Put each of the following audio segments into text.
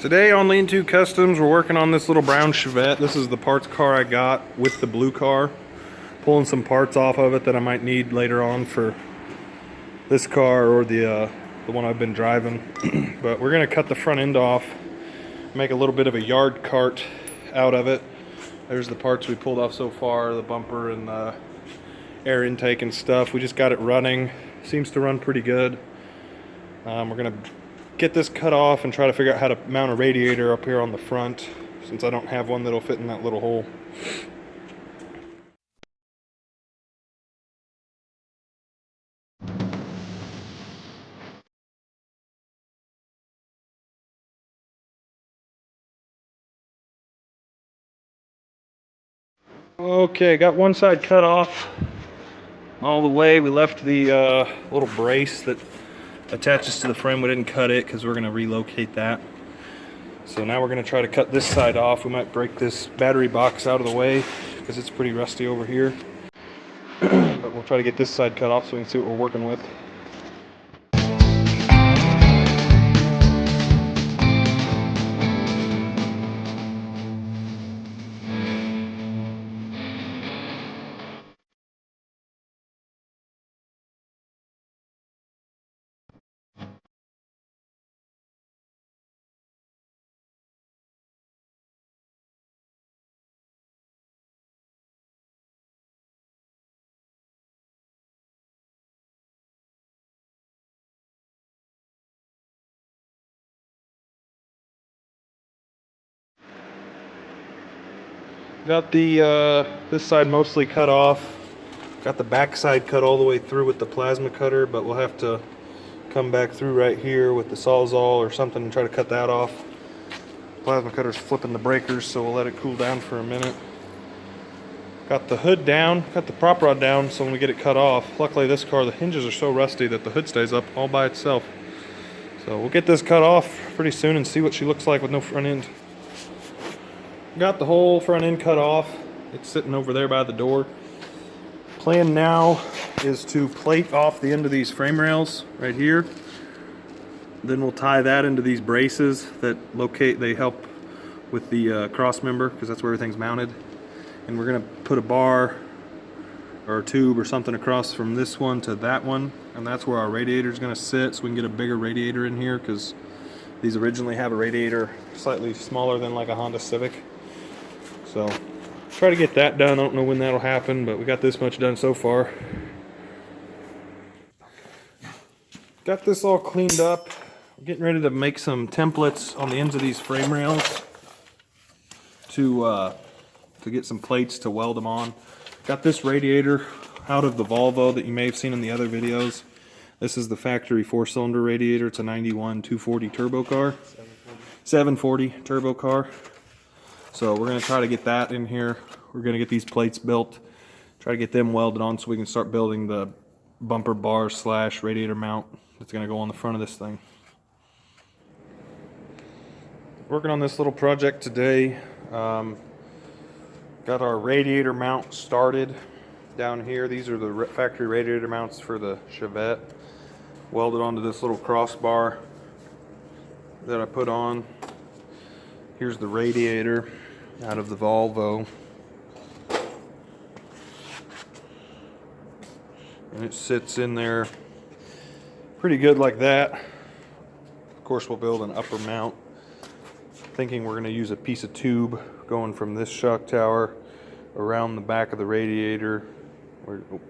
Today on Lean To Customs, we're working on this little brown Chevette. This is the parts car I got with the blue car. Pulling some parts off of it that I might need later on for this car or the one I've been driving. But we're gonna cut the front end off, make a little bit of a yard cart out of it. There's the parts we pulled off so far, the bumper and the air intake and stuff. We just got it running. Seems to run pretty good. We're gonna get this cut off and try to figure out how to mount a radiator up here on the front, since I don't have one that'll fit in that little hole. Okay, got one side cut off all the way. We left the little brace that attaches to the frame. We didn't cut it because we're going to relocate that. So now we're going to try to cut this side off. We might break this battery box out of the way because it's pretty rusty over here. But we'll try to get this side cut off so we can see what we're working with. Got the this side mostly cut off. Got the back side cut all the way through with the plasma cutter, but we'll have to come back through right here with the Sawzall or something and try to cut that off. Plasma cutter's flipping the breakers, so we'll let it cool down for a minute. Got the hood down, got the prop rod down, so when we get it cut off, luckily this car, the hinges are so rusty that the hood stays up all by itself. So we'll get this cut off pretty soon and see what she looks like with no front end. Got the whole front end cut off. It's sitting over there by the door. Plan now is to plate off the end of these frame rails right here. Then we'll tie that into these braces that they help with the cross member, because that's where everything's mounted. And we're gonna put a bar or a tube or something across from this one to that one, and that's where our radiator is gonna sit, so we can get a bigger radiator in here, because these originally have a radiator slightly smaller than like a Honda Civic. So try to get that done. I don't know when that'll happen, but we got this much done so far. Got this all cleaned up. We're getting ready to make some templates on the ends of these frame rails to get some plates to weld them on. Got this radiator out of the Volvo that you may have seen in the other videos. This is the factory 4-cylinder radiator. It's a 91 240 turbo car. 740 turbo car. So we're going to try to get that in here. We're going to get these plates built, try to get them welded on so we can start building the bumper bar / radiator mount that's going to go on the front of this thing. Working on this little project today. Got our radiator mount started down here. These are the factory radiator mounts for the Chevette. Welded onto this little crossbar that I put on. Here's the radiator out of the Volvo. And it sits in there pretty good like that. Of course, we'll build an upper mount. Thinking we're going to use a piece of tube going from this shock tower around the back of the radiator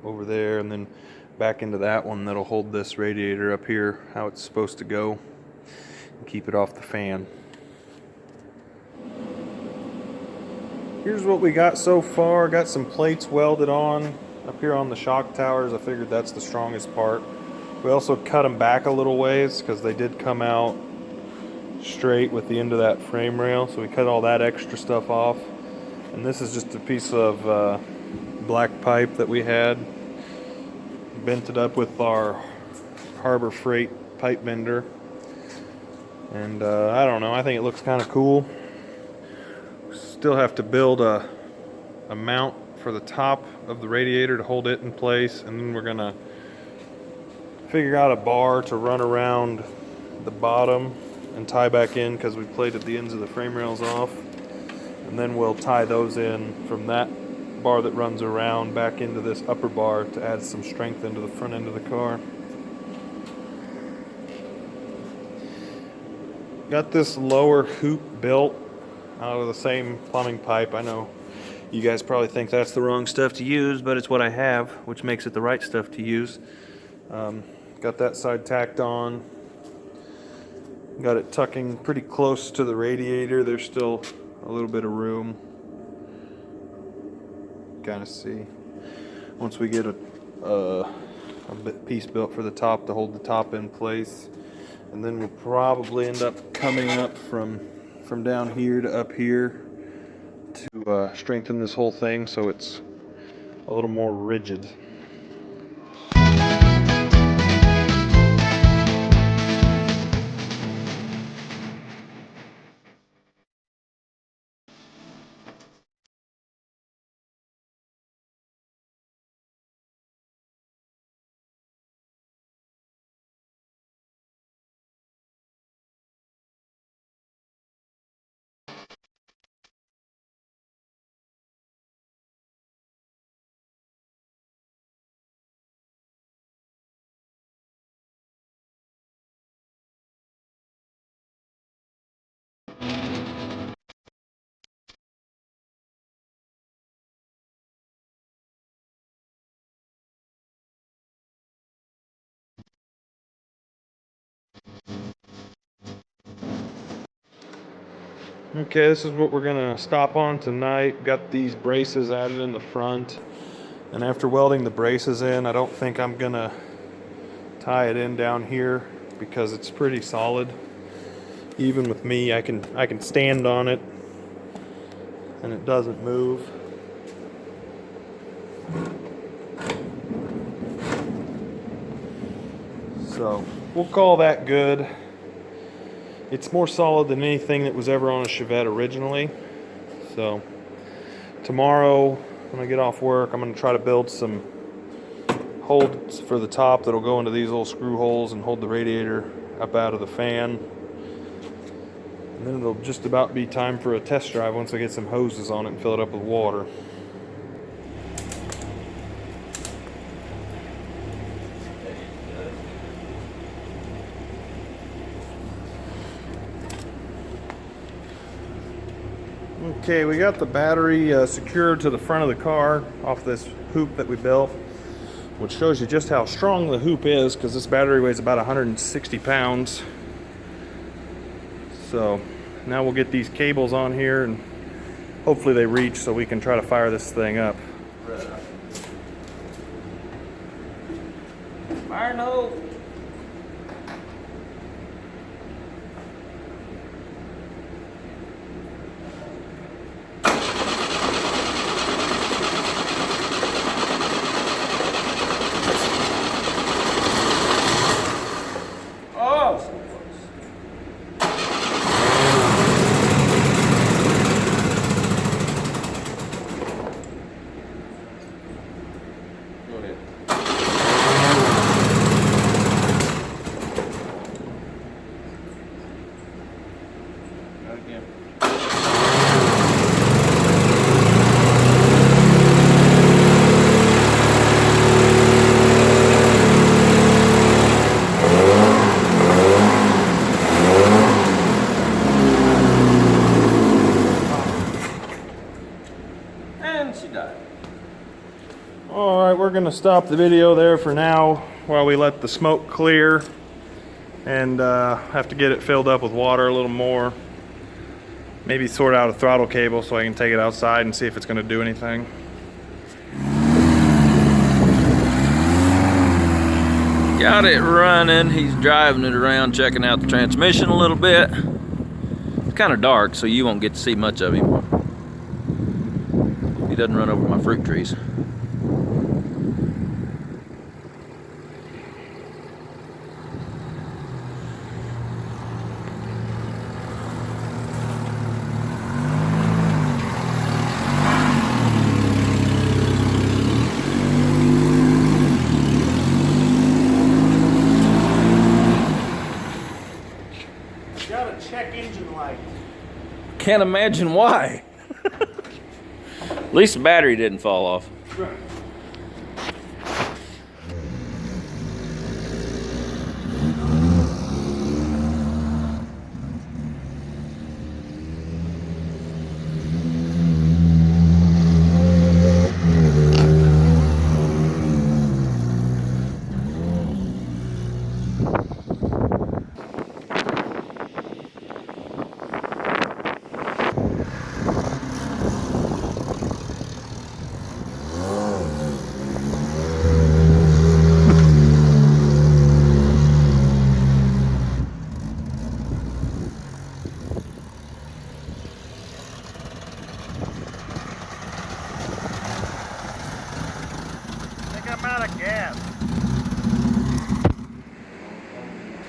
over there, and then back into that one that'll hold this radiator up here how it's supposed to go and keep it off the fan. Here's what we got so far. Got some plates welded on up here on the shock towers. I figured that's the strongest part. We also cut them back a little ways because they did come out straight with the end of that frame rail. So we cut all that extra stuff off. And this is just a piece of black pipe that we had. Bent it up with our Harbor Freight pipe bender. And I don't know, I think it looks kind of cool. Still have to build a mount for the top of the radiator to hold it in place, and then we're gonna figure out a bar to run around the bottom and tie back in because we plated the ends of the frame rails off. And then we'll tie those in from that bar that runs around back into this upper bar to add some strength into the front end of the car. Got this lower hoop built out of the same plumbing pipe. I know you guys probably think that's the wrong stuff to use, but it's what I have, which makes it the right stuff to use. Got that side tacked on. Got it tucking pretty close to the radiator. There's still a little bit of room. Kind of see. Once we get a piece built for the top to hold the top in place. And then we'll probably end up coming up from down here to up here to strengthen this whole thing so it's a little more rigid. Okay, this is what we're gonna stop on tonight. Got these braces added in the front. And after welding the braces in, I don't think I'm gonna tie it in down here because it's pretty solid. Even with me, I can stand on it and it doesn't move. So we'll call that good. It's more solid than anything that was ever on a Chevette originally. So tomorrow when I get off work, I'm going to try to build some holds for the top that'll go into these little screw holes and hold the radiator up out of the fan. And then it'll just about be time for a test drive once I get some hoses on it and fill it up with water. Okay, we got the battery secured to the front of the car off this hoop that we built, which shows you just how strong the hoop is because this battery weighs about 160 pounds. So now we'll get these cables on here and hopefully they reach so we can try to fire this thing up. Fire no. Alright, we're going to stop the video there for now while we let the smoke clear and have to get it filled up with water a little more. Maybe sort out a throttle cable so I can take it outside and see if it's going to do anything. Got it running. He's driving it around, checking out the transmission a little bit. It's kind of dark, so you won't get to see much of him. He doesn't run over my fruit trees. got a check engine light. Can't imagine why. At least the battery didn't fall off. Right. I'm out of gas.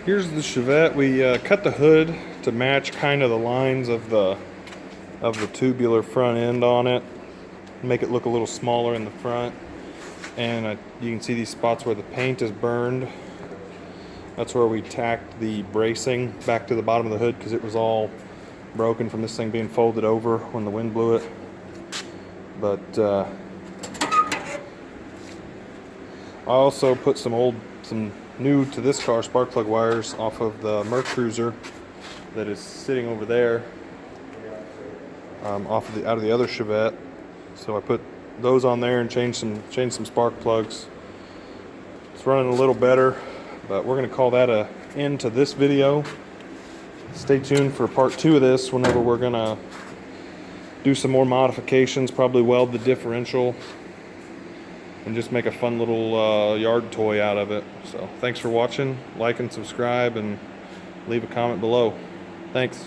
Here's the Chevette. We cut the hood to match kind of the lines of the tubular front end on it. Make it look a little smaller in the front. And you can see these spots where the paint is burned. That's where we tacked the bracing back to the bottom of the hood because it was all broken from this thing being folded over when the wind blew it. But I also put some new to this car spark plug wires off of the Merc Cruiser that is sitting over there, out of the other Chevette. So I put those on there and changed some spark plugs. It's running a little better, but we're going to call that a end to this video. Stay tuned for part 2 of this whenever we're going to do some more modifications, probably weld the differential and just make a fun little yard toy out of it. So thanks for watching. Like and subscribe and leave a comment below. Thanks.